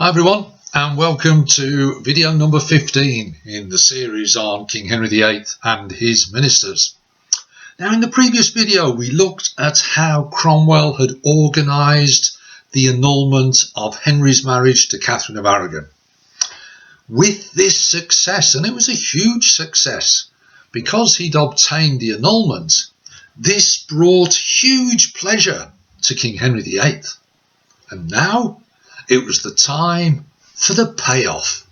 Hi everyone, and welcome to video number 15 in the series on King Henry VIII and his ministers. Now, in the previous video we looked at how Cromwell had organised the annulment of Henry's marriage to Catherine of Aragon. With this success, and it was a huge success, because he'd obtained the annulment, this brought huge pleasure to King Henry VIII. And now it was the time for the payoff.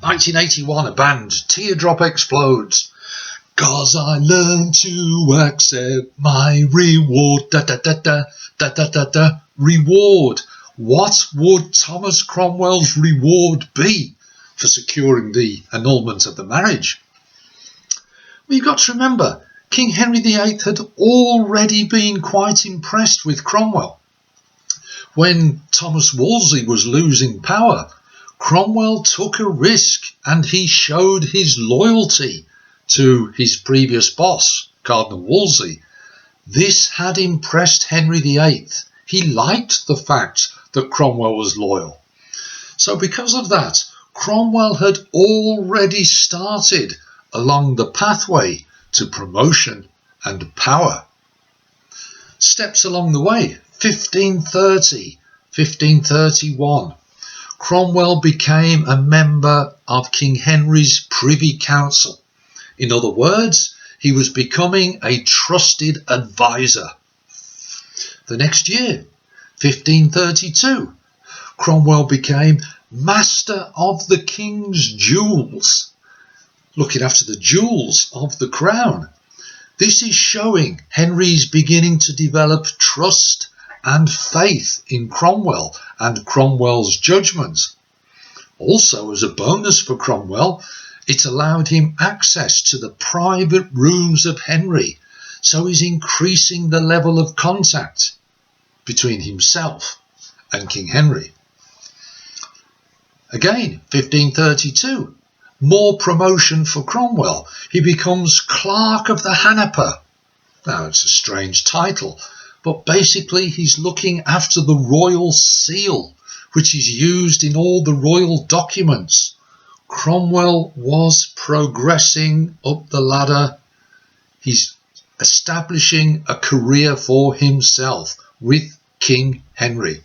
1981, a band, Teardrop Explodes. 'Cause I learned to accept my reward, reward. What would Thomas Cromwell's reward be for securing the annulment of the marriage? Well, you've got to remember, King Henry VIII had already been quite impressed with Cromwell. When Thomas Wolsey was losing power, Cromwell took a risk and he showed his loyalty to his previous boss, Cardinal Wolsey. This had impressed Henry VIII. He liked the fact that Cromwell was loyal. So because of that, Cromwell had already started along the pathway to promotion and power. Steps along the way. 1530, 1531, Cromwell became a member of King Henry's Privy Council. In other words, he was becoming a trusted advisor. The next year, 1532, Cromwell became Master of the King's Jewels, looking after the jewels of the crown. This is showing Henry's beginning to develop trust and faith in Cromwell and Cromwell's judgment. Also, as a bonus for Cromwell, it allowed him access to the private rooms of Henry, so he's increasing the level of contact between himself and King Henry. Again, 1532, more promotion for Cromwell. He becomes Clerk of the Hanaper. Now, it's a strange title, but basically he's looking after the royal seal, which is used in all the royal documents. Cromwell was progressing up the ladder. He's establishing a career for himself with King Henry.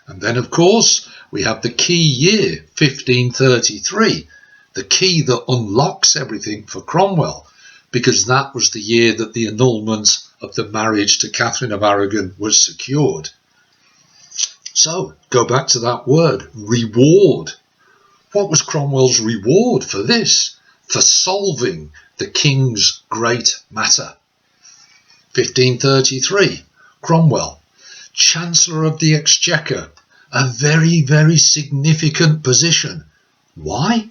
And then, of course, we have the key year, 1533, the key that unlocks everything for Cromwell, because that was the year that the annulment of the marriage to Catherine of Aragon was secured. So, go back to that word, reward. What was Cromwell's reward for this? For solving the king's great matter. 1533, Cromwell, Chancellor of the Exchequer, a very, very significant position. Why?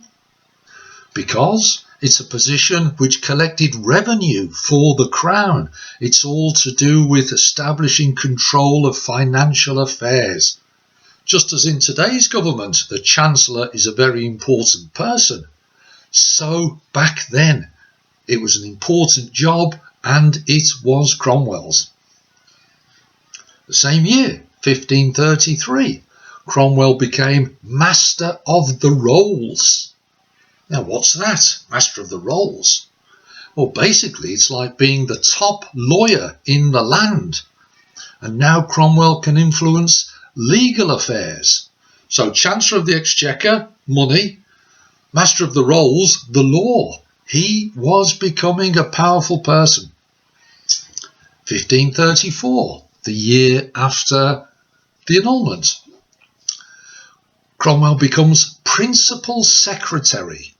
Because it's a position which collected revenue for the crown. It's all to do with establishing control of financial affairs. Just as in today's government, the Chancellor is a very important person. So back then, it was an important job, and it was Cromwell's. The same year, 1533, Cromwell became Master of the Rolls. Now, what's that? Master of the Rolls? Well, basically, it's like being the top lawyer in the land. And now Cromwell can influence legal affairs. So, Chancellor of the Exchequer, money. Master of the Rolls, the law. He was becoming a powerful person. 1534, the year after the annulment. Cromwell becomes Principal Secretary.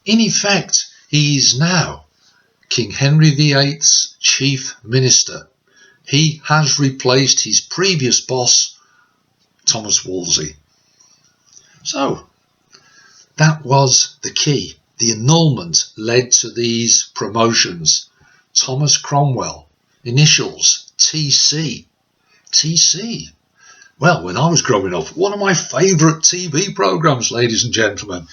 In effect, he is now King Henry VIII's Chief Minister. He has replaced his previous boss, Thomas Wolsey. So, that was the key. The annulment led to these promotions. Thomas Cromwell, initials TC. TC. Well, when I was growing up, one of my favourite TV programmes, ladies and gentlemen.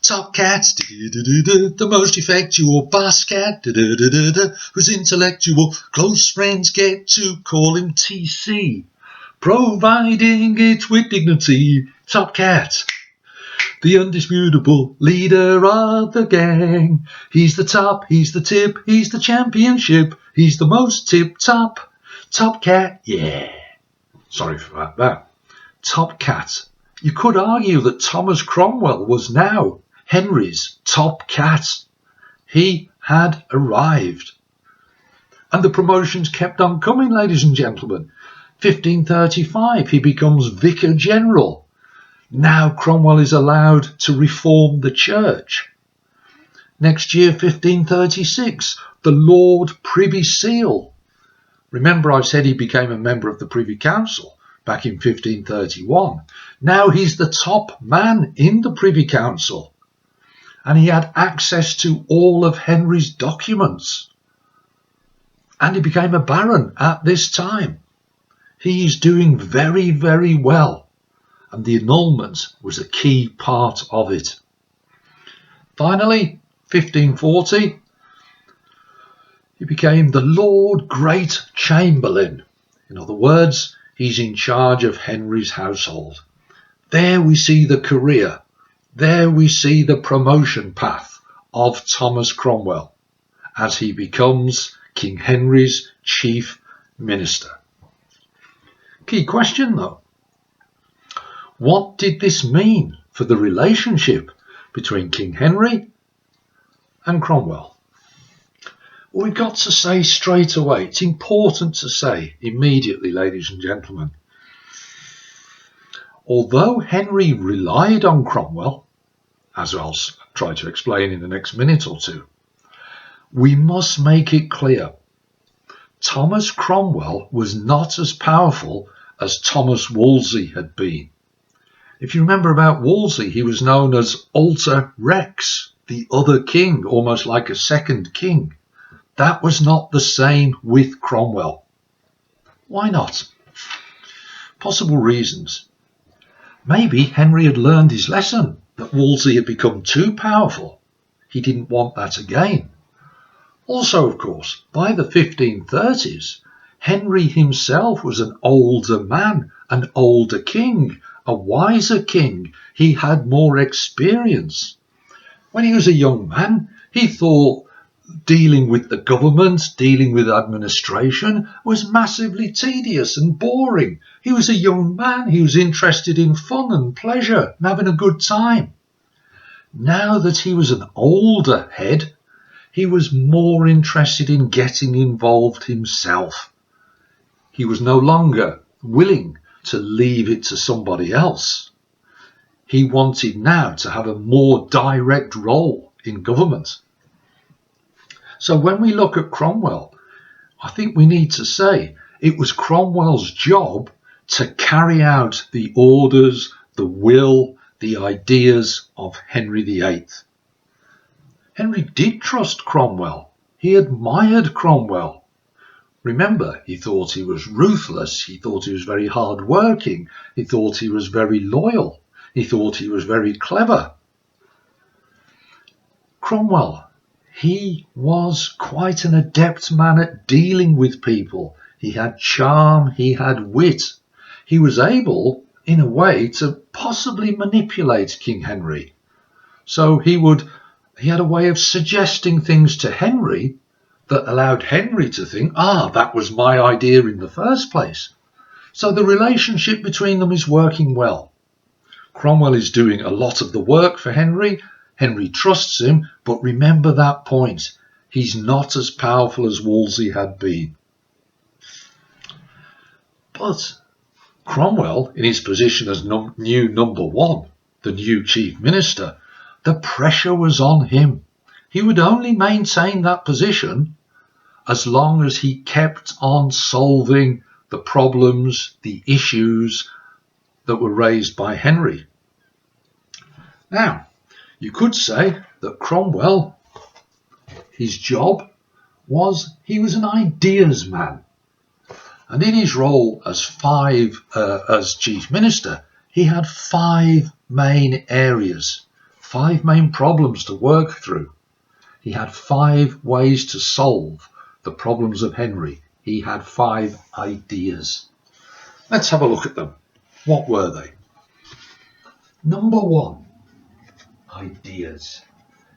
Top cat, the most effectual boss cat, whose intellectual close friends get to call him TC. providing it with dignity. Top cat, the undisputable leader of the gang. He's the top, he's the tip, he's the championship. He's the most tip-top. Top cat, yeah. Sorry for that. Top cat. You could argue that Thomas Cromwell was now Henry's top cat. He had arrived. And the promotions kept on coming, ladies and gentlemen. 1535, he becomes Vicar General. Now Cromwell is allowed to reform the church. Next year, 1536, the Lord Privy Seal. Remember, I said he became a member of the Privy Council back in 1531. Now he's the top man in the Privy Council. And he had access to all of Henry's documents. And he became a baron at this time. He's doing very, very well. And the annulment was a key part of it. Finally, 1540, he became the Lord Great Chamberlain. In other words, he's in charge of Henry's household. There we see the career. There we see the promotion path of Thomas Cromwell as he becomes King Henry's chief minister. Key question though. What did this mean for the relationship between King Henry and Cromwell? Well, we've got to say straight away, it's important to say immediately, ladies and gentlemen, although Henry relied on Cromwell, as I'll try to explain in the next minute or two, we must make it clear Thomas Cromwell was not as powerful as Thomas Wolsey had been. If you remember about Wolsey, he was known as Alter Rex, the other king, almost like a second king. That was not the same with Cromwell. Why not? Possible reasons. Maybe Henry had learned his lesson, that Wolsey had become too powerful. He didn't want that again. Also, of course, by the 1530s, Henry himself was an older man, an older king, a wiser king. He had more experience. When he was a young man, he thought dealing with the government, dealing with administration was massively tedious and boring. He was a young man. He was interested in fun and pleasure and having a good time. Now that he was an older head, he was more interested in getting involved himself. He was no longer willing to leave it to somebody else. He wanted now to have a more direct role in government. So when we look at Cromwell, I think we need to say it was Cromwell's job to carry out the orders, the will, the ideas of Henry VIII. Henry did trust Cromwell. He admired Cromwell. Remember, he thought he was ruthless. He thought he was very hard-working. He thought he was very loyal. He thought he was very clever. Cromwell, he was quite an adept man at dealing with people. He had charm, he had wit. He was able, in a way, to possibly manipulate King Henry. So he had a way of suggesting things to Henry that allowed Henry to think, that was my idea in the first place. So the relationship between them is working well. Cromwell is doing a lot of the work for Henry. Henry trusts him, but remember that point. He's not as powerful as Wolsey had been. But Cromwell, in his position as new number one, the new chief minister, the pressure was on him. He would only maintain that position as long as he kept on solving the problems, the issues that were raised by Henry. Now, you could say that Cromwell, his job was he was an ideas man. And in his role as chief minister, he had 5 main areas, 5 main problems to work through. He had 5 ways to solve the problems of Henry. He had 5 ideas. Let's have a look at them. What were they? Number one, ideas.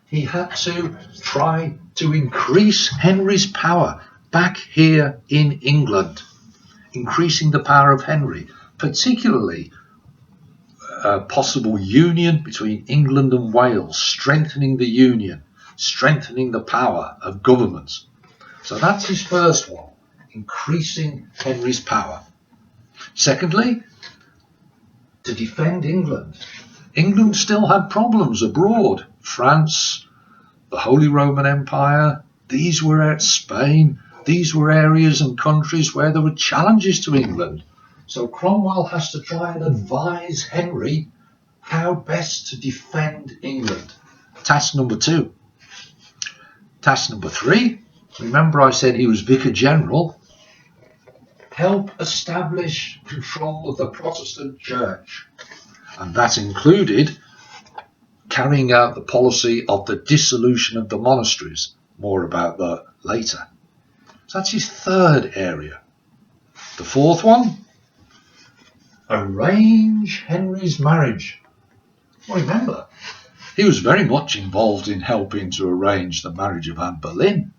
He had to try to increase Henry's power back here in England, increasing the power of Henry, particularly a possible union between England and Wales, strengthening the union, strengthening the power of government. So that's his first one, increasing Henry's power. Secondly, to defend England. England still had problems abroad. France, the Holy Roman Empire, these were Spain, these were areas and countries where there were challenges to England. So Cromwell has to try and advise Henry how best to defend England. Task number two. Task number three, remember I said he was Vicar General, help establish control of the Protestant Church. And that included carrying out the policy of the dissolution of the monasteries. More about that later. So that's his third area. The fourth one, arrange Henry's marriage. Well, remember, he was very much involved in helping to arrange the marriage of Anne Boleyn.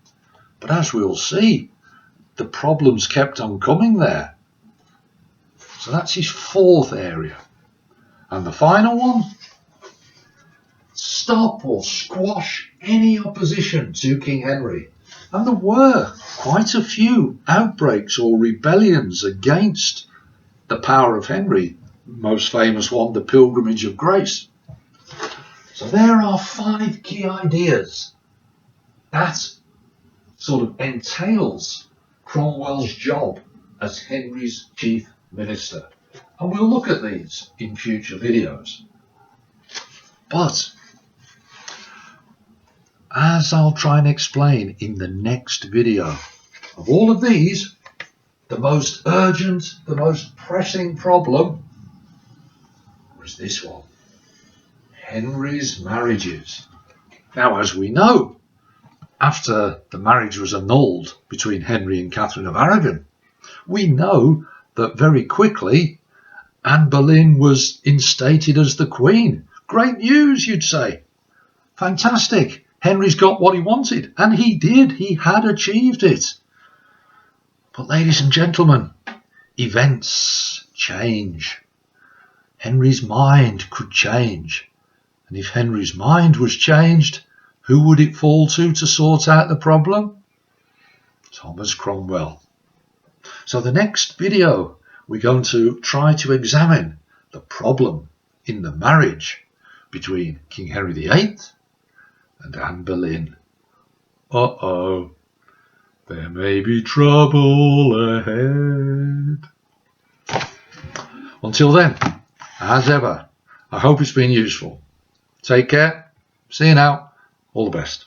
But as we'll see, the problems kept on coming there. So that's his fourth area. And the final one, stop or squash any opposition to King Henry. And there were quite a few outbreaks or rebellions against the power of Henry. Most famous one, the Pilgrimage of Grace. So there are 5 key ideas. That sort of entails Cromwell's job as Henry's chief minister. And we'll look at these in future videos. But, as I'll try and explain in the next video, of all of these, the most urgent, the most pressing problem was this one. Henry's marriages. Now, as we know, after the marriage was annulled between Henry and Catherine of Aragon, we know that very quickly Anne Boleyn was instated as the Queen. Great news, you'd say. Fantastic. Henry's got what he wanted, and he did. He had achieved it. But ladies and gentlemen, events change. Henry's mind could change. And if Henry's mind was changed, who would it fall to sort out the problem? Thomas Cromwell. So the next video, we're going to try to examine the problem in the marriage between King Henry VIII and Anne Boleyn. Uh-oh, there may be trouble ahead. Until then, as ever, I hope it's been useful. Take care. See you now. All the best.